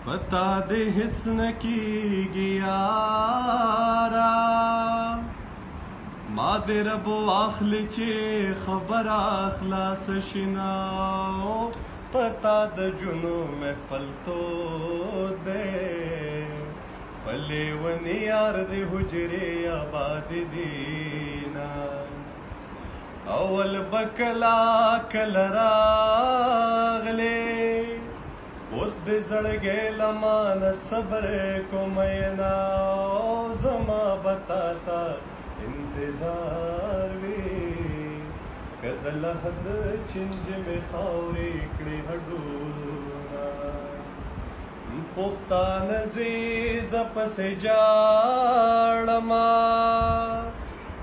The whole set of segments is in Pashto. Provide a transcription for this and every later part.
पता दे हिच न कीगी यारा ما دې رب واخلې چې خبره خلاص شناو پتا د جنو محفل تو دې پلې ونی یار دې حجرې آباد دینا اول بکلا کل راغلې اوس دې زړګې لمان صبر کومینا زما بتاتا انتظار وی کد لحد چنج میں خاوری کڑی ہڈونا پختان زیز پس جاڑما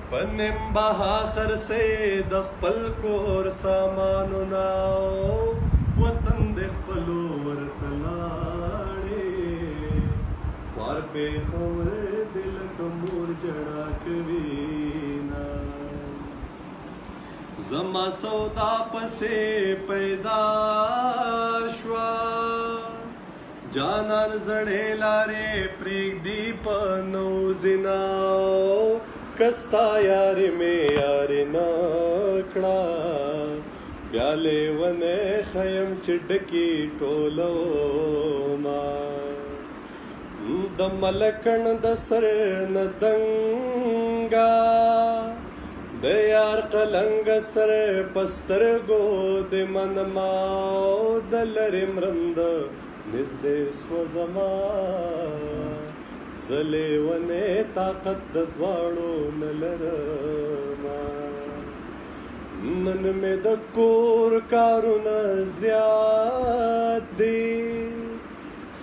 پنم بہاخر سے دخپل کور سامانونا وطن دخپلو ورطلاڑے وار پہ خور دل کمور جڑا کوینا زما سودا پسے پیدا شوا جانان زڑے لارے پریگ دی پنو زناو کستا یار میں یار نکڑا پیالے ونے خیم چڈکی ٹولو ماں د ملکن د سر ندنگا د یار قلنگ سر پسترگو د منماو د لرم رند نزد سوزما زلی ونه طاقت د دوارو نلرما نن میں د کور کارون زیاد دی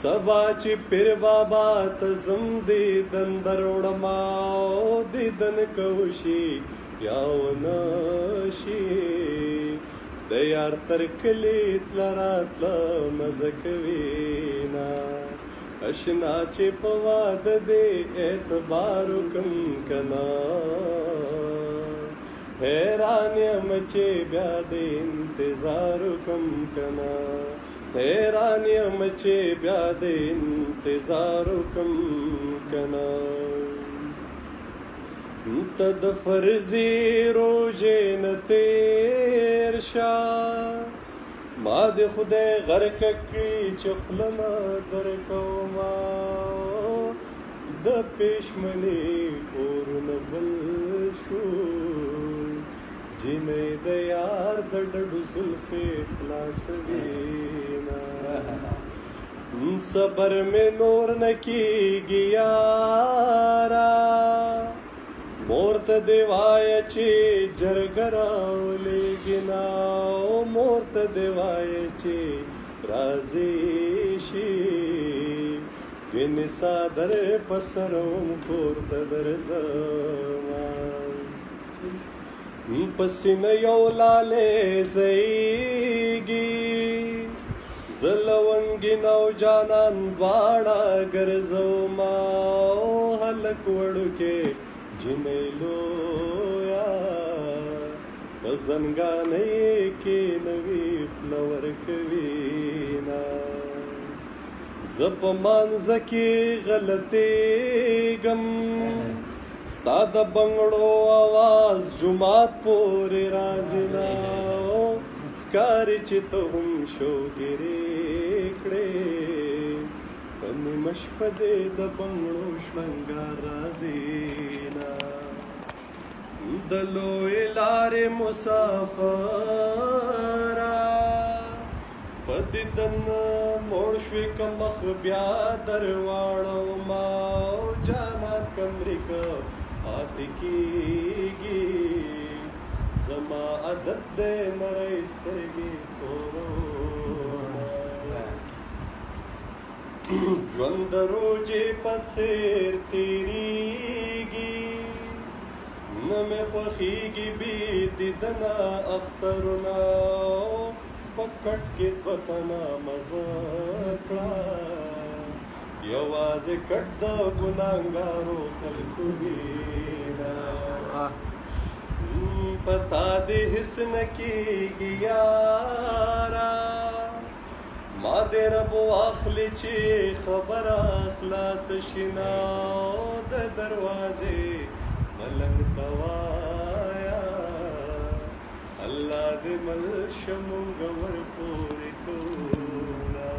سبا چی پیر بابا تزم دیدن دروڑماو دیدن کوشی یاو نشی دیار ترکلیت لراتلا مزکوینا اشنا چی پواد دے اعتبارو کم کنا حیرانیم چی بیاد انتظارو کم کنا حیرانیم چی بیاد انتظارو کم کنا تد فرزی روجے نتیر شا ما دی خودے غرق کی چخلنا درکو ما د پیشمنی اور نبل شو جنې د یار د ډډو زلفې خلاص وینا صبر میں نور نکیږي یارا مور ته دیوای چې جرګراولېږي نا مور ته دیوای چې راضي شي وینې صادر پسروم کور ته درځما پسینه یو لاله زیږي زلونګي نو جانان دواړه ګرځوما هلک وړوکې جنې لویا زنګانې کې نوی فلور کوینا زپ مانځ کې غلطېږم ستا د بنګړو آواز جومات پورې راځي نا ښکاري چې ته هم شوګیرې کړې په نیمه شپه دې د بنګړو شرنګار راځي نا د لویې لارې مسافره په دیدن موړ شوې که مخ بیا درواړوما جانان کمرې که پاتې کېږي زما عادت دی نری سترګې تورومه ژوند د روجې په څېر تېرېږي نه مې خوښېږي بې دیدنه اخترونه په کټ کې دوه تنه مزه کړه یوازې کټ د ګناهګارو خلکو وینا پتا دې حس نه کېږي یارا ما دې رب واخلې چې خبره خلاص شینا د دروازې ملنګ توایا الله دې مل شمونږ ور پورې کولا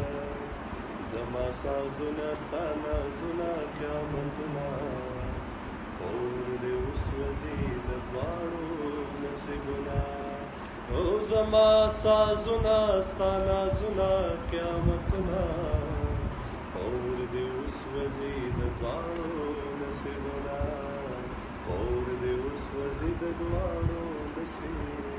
زما سازونه ستا نازونه قیامتونه اور دې وسوځي د دواړو نصیبونه او زما سازونه ستا نازونه قیامتونه اور دې وسوځي د دواړو نصیبونه اور دې وسوځي د دواړو نصیبونه